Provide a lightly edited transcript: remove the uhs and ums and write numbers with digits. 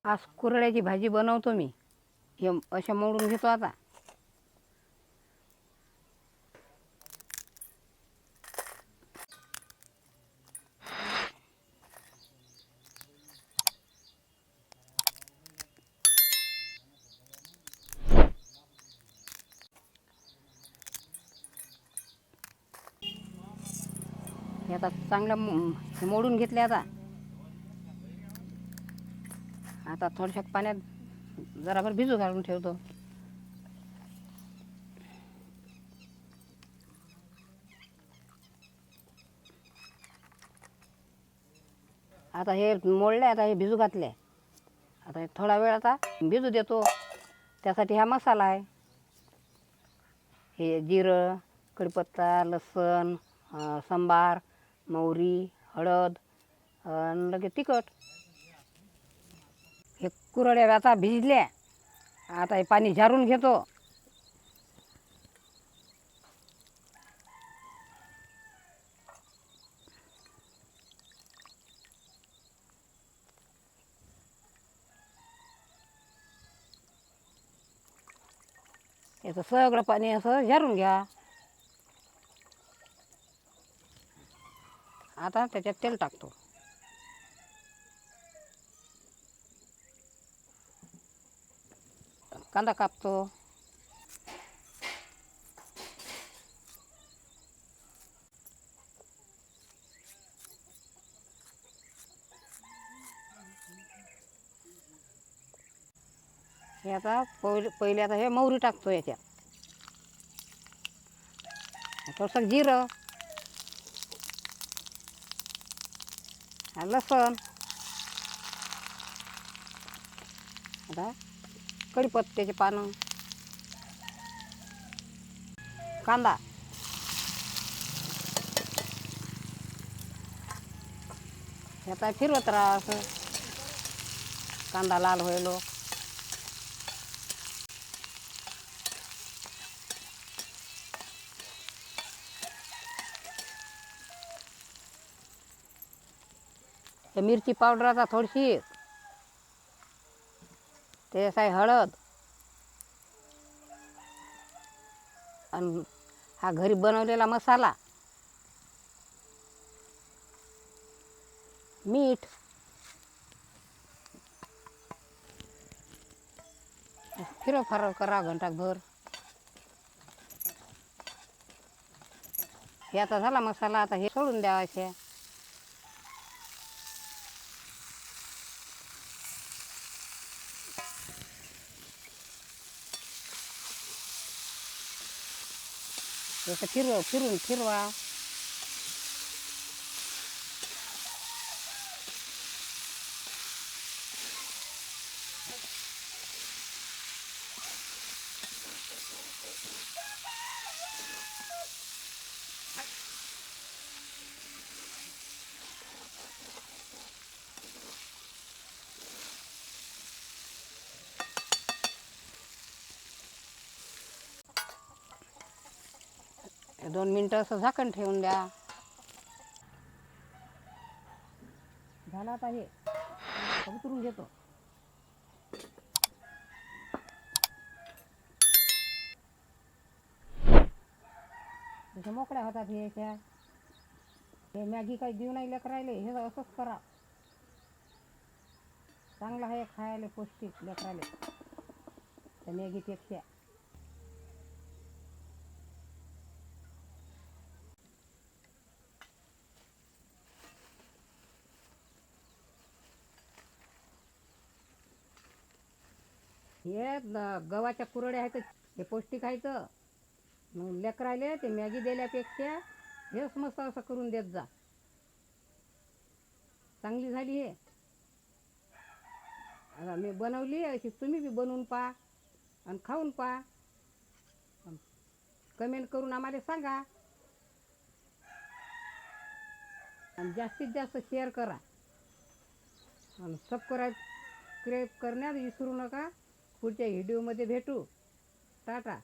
आज कुरड्याची भाजी बनवतो मी. हे अशा मोडून घेतो आता. हे आता चांगलं हे मोडून घेतले आता. आता थोड्याशा पाण्यात जराभर भिजू घालून ठेवतो. आता हे मोडले, आता हे भिजू घातले. आता हे थोडा वेळ आता भिजू देतो. त्यासाठी हा मसाला आहे. हे जिरं, कढीपत्ता, लसूण, सांबार, मोहरी, हळद आणि लगे तिखट. हे कुरड्या आता भिजल्या. आता हे पाणी झारून घेतो. याचं सगळं पाणी असं झारून घ्या. आता त्याच्यात तेल टाकतो. कांदा कापतो. हे आता पहिले आता हे मोहरी टाकतो याच्यात. थोडंसं जिरं, लसूण, आता कढीपत्त्याचे पानं, कांदा, हे आता फिरवत राहा असं. कांदा लाल व्हायलो. हे मिरची पावडर आता थोडीशी, त्याच्यात आहे हळद आणि हा घरी बनवलेला मसाला, मीठ, फिरव फारव करा घंटाभर. हे आता झाला मसाला. आता हे सोडून द्यावायचे. जसं फिरून फिरवा. हे 2 मिनटं असं झाकण ठेवून द्या. झालं आता हे उतरून घेतो. जसं मोकळ्या होतात हे अशा. हे मॅगी काही देऊ नाही लेकरायले. हे असंच करा. चांगलं आहे खायला, पौष्टिक लेकरायले त्या मॅगीपेक्षा. हे गव्हाच्या कुरड्या आहेत, हे पौष्टिक आहेत. मग लेकरायले ते मॅगी दिल्यापेक्षा हेच मस्त असं करून देत जा. चांगली झाली हे. आता मी बनवली अशी, तुम्ही बी बनवून पहा आणि खाऊन पहा. कमेंट करून आम्हाला सांगा. आणि जास्तीत जास्त शेअर करा आणि सबस्क्राईब करण्यास विसरू नका. पुढच्या व्हिडिओमध्ये भेटू. टाटा.